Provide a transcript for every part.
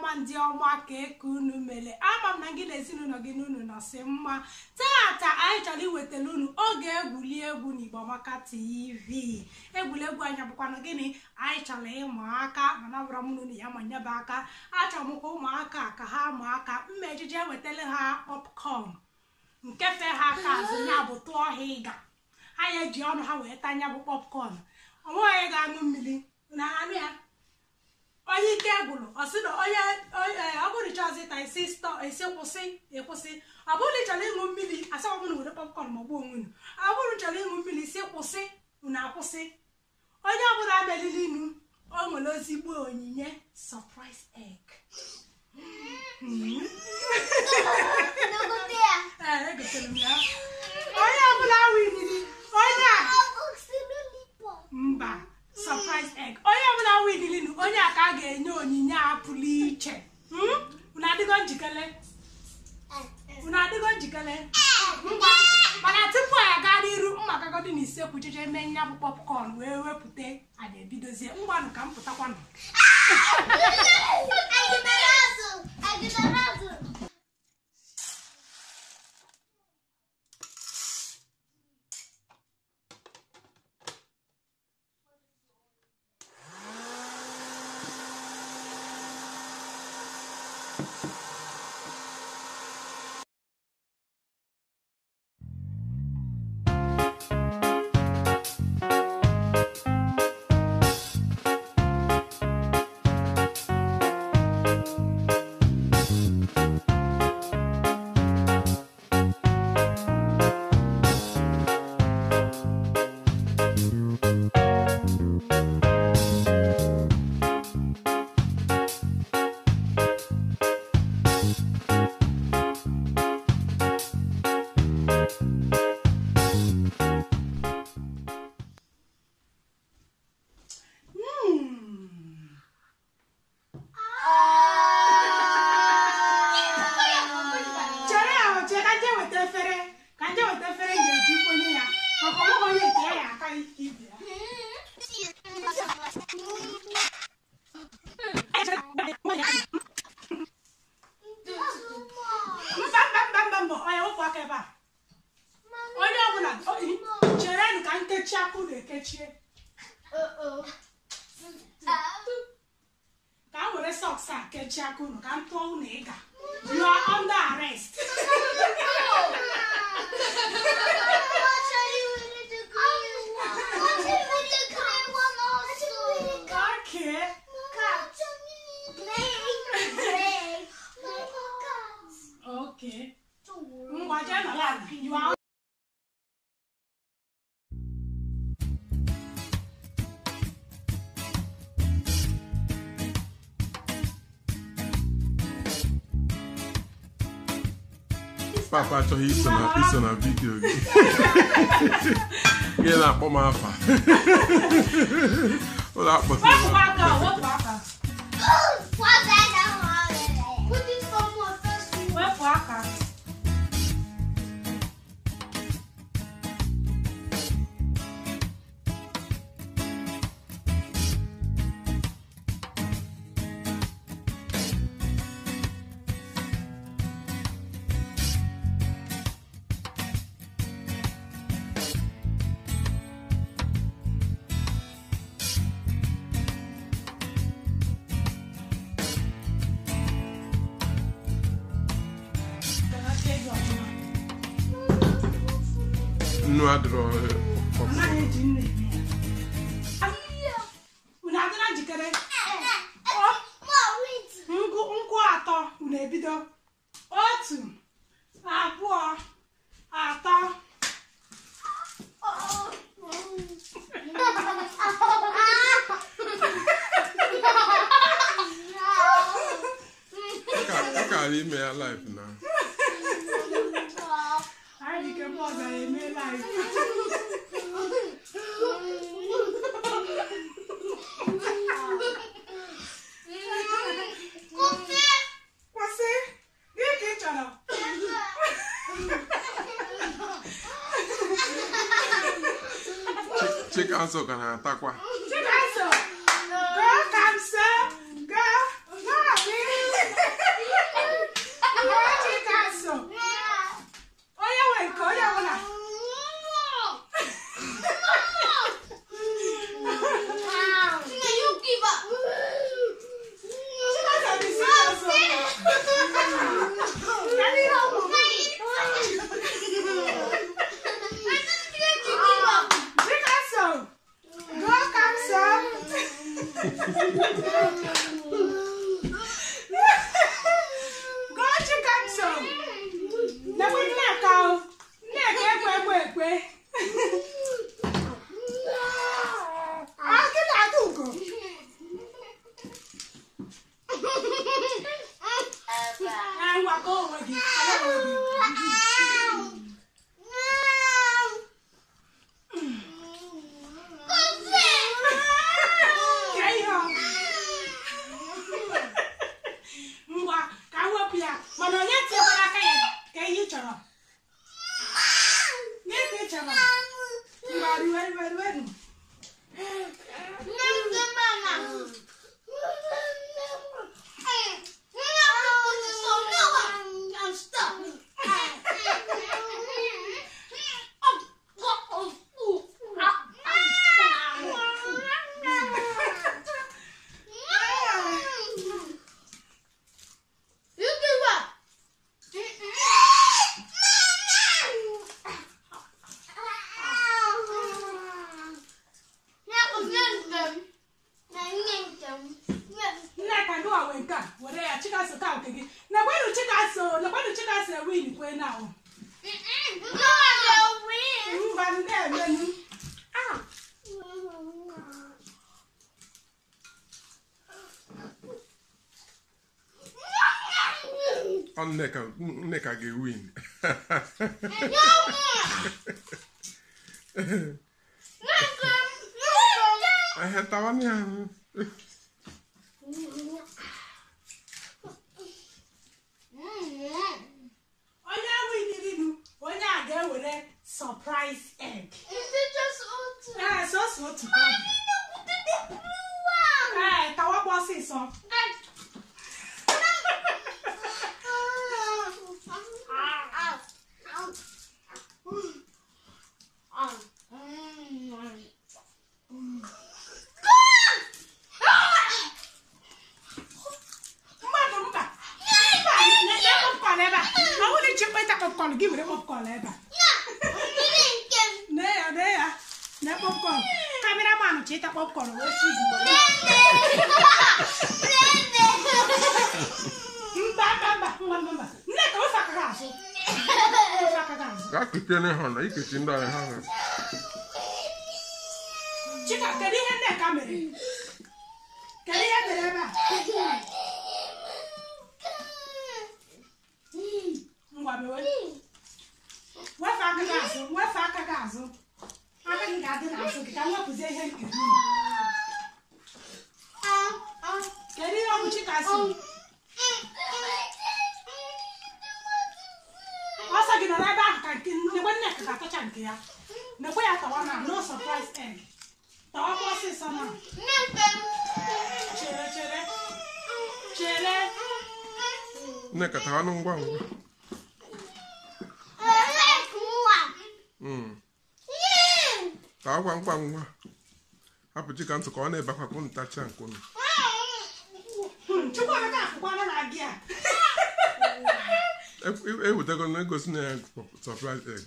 ọma ndị ọma ka unu mere ama m na gị na ezinụlọ gị n'unu nọsị mma. Tata anyị chọrọ iwetara unu oge egwuregwu n'Igbo Amaka TV. Egwuregwu anyị bụkwa gịnị? Anyị chọrọ ịmụ aka mana bụrụ m unu ya ma nyebe aka. Achọrọ m ka ụmụaka ka ha mụ aka mmejije wetara ha popcorn nke fe ha aka azụ ya bụ tụọ ha ịga. Anyị eji ọnụ ha wee tanya bụ popcorn. Onwe anyị ga-aṅụ mmiri na anụ ya. Onye ike gwụrụ ọsị na onye ọ bụrụ chọzi ta esi kwụsị ọ bụrụ chọrọ ịṅụ mmiri asa ọ bụrụ were popcorn ma gbuo onwe unu. Ọ bụrụ chọrọ ịṅụ mmiri si kwụsị unu akwụsị. Onye ọbụla melili inu o nwere ozigbo onyinye surprise egg. Egotere m ya. Onye ọbụla winiri onye mba surprise egg. Onye ọbụla winilinu onye a ka a ga-enye onyinye a pụrụ iche. Unu adịgo njikere? Ngwa mana tupu anyị aga n'iru mmakagodi na isekwu jeje mee nya bụ popcorn wee wepụta a na-ebidozie ngwanụ ka m pụtakwanụ. Ka were socks a kechie aka unu ka ntụọ unu ịga. You are under arrest. Okay. Ngwa jee nọrọ ala. You are Papa achọghị iso na vidiyo gị. Gị na-akpọ m afa. Ụlọ akpọsịrị m. wepụ aka. Nnu adịrọ unu adịla njikere? Nkwụ atọ unu ebido. 1 2 3 akara ime ya live na anyị ke bọọlụ eme live. Kwụsị gị ka ị chọrọ. Chikanso ka na-atakwa. Chikanso go kamso go. Nneka ga-win. Tawan ya. Onye a ga-ewere surprise egg. Tawa bossy so. Give me the popcorn, popcorn. Cameraman, check popcorn. No surprise egg. Nneka tawa ngwa ngwa. Tawa ngwa ngwa. Hapụ ji ka ntụ ka ọ na-ebakwa kwụ ntacha nke unu. Ewetego na egosi na ya surprise egg.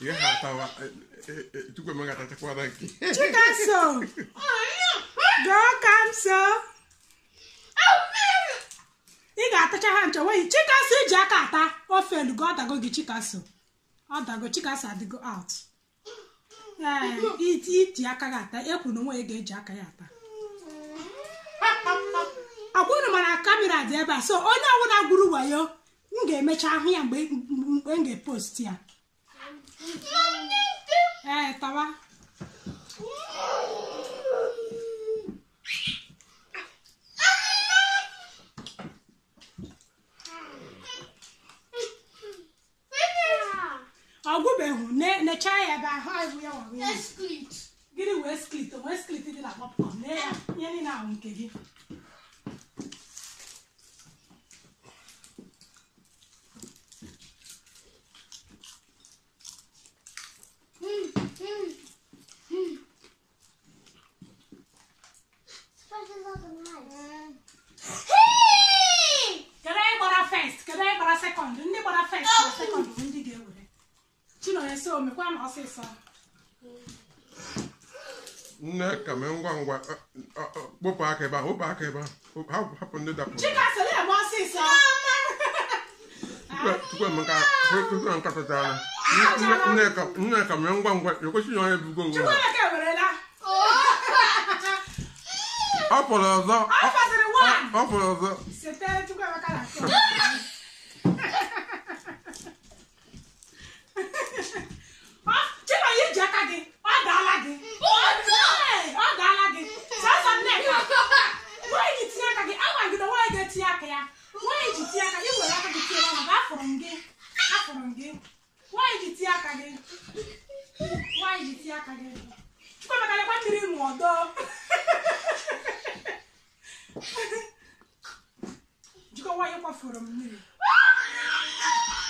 Yeah, tawa. Tukwe mga tatakwa ranki. Chikaso. Go kamso. Ị ga-atacha ha ncha wey Chikaso ji aka ata ofe lugo ọdago gị Chikaso. Ọdago Chikaso adịgo out. Iti aka gị ata ekwu na onwe ga-eji aka ya ata. Akwụrụ mana kamera dị ebe a so onye ọbụla gburu wayo m ga-emecha ahụ ya mgbe m ga-post ya. tawa. Ọgwụbeghụ necha ya ebe ahụ ibu ya were gịnị wee sklit dị na popcorn na ya ihe niile ahụ nke gị. Kedu gbara first kedu gbara second ndị gbara first na second bụ ndị ga-ewere Chinonye so mekwa na ọsịsọ. Nne ka mee ngwa ngwa kpụpụ aka ebe ahụ hapụ ndị dapụrụ. Chika sị na-eme ọsịsọ. Tupu nka tụtara nne ka mee ngwa ngwa ekwesịghị onye bugo ngwa. Chukwuemeka ewerela. Ọ fọrọ ọzọ. Ọ fọrọ ọzọ. Sete Chukwuemeka na akọ. Chinonye ji aka gị ọ daala gị. Ọ daala gị. Sọsọ Nneka. Nwaanyị ji tinye aka gị agwa gị na nwaanyị ga-etinye aka ya. Nwaanyị ji tinye aka gị were aka gị tinye n'ọnụ gị afụrụ m gị. Nwaanyị ji tinye aka gị. Chukwuemeka lekwa mmiri ṅụọ doo. Jikọ nwaanyị kwafuru m mmiri.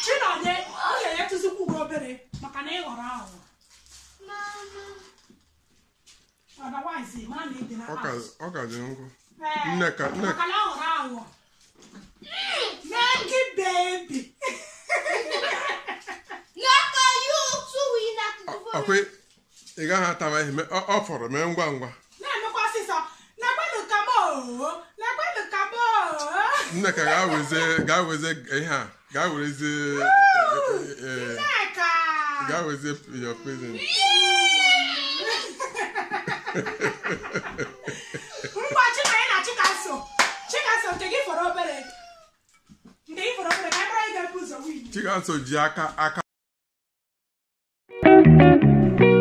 Chinonye nwunye ya tụzikwu gị obere maka na ị ghọrọ aghụghọ. Otherwise, man in the house. Okay, Jungo. Nneka. Make it baby. Naka you too we not. Okay. Ị gaghị ata ma ihe ọ fọrọ mee ngwa ngwa. Na-emekwa ọsịsọ. Nakwenu kamo. Nneka ga-weze ihe a. Ga-wereze Nneka. Ga-weze your present. Ngwa Chinonye na Chikamso nke gị fọrọ obere. Nke gị fọrọ obere ka ị ga-ebu ụzọ win. Chikamso ji aka.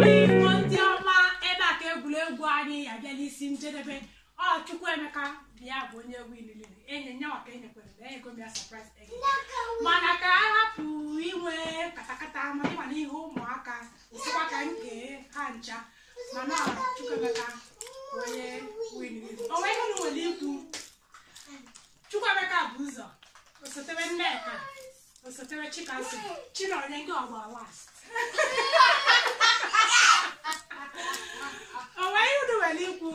Igbo ndị ọma ebe a ka egwuregwu anyị abịa n'isi njedebe. Ọ Chukwuemeka bịa bụ onye winili. Enye maka enyekwere na ego bịa surprise egg. Mana ka a hapụ inwe katakata ma ịma n'ihe ụmụaka osikwa ka nke ha ncha. Mana Chukwuemeka onye winili. O nwee ihe nwere ikwu. Chukwuemeka bụ ụzọ. Osotewe Nneka. Osotewe Chikamso. Chinonye gị ọgba last. O nwee ihe nwere ikwu.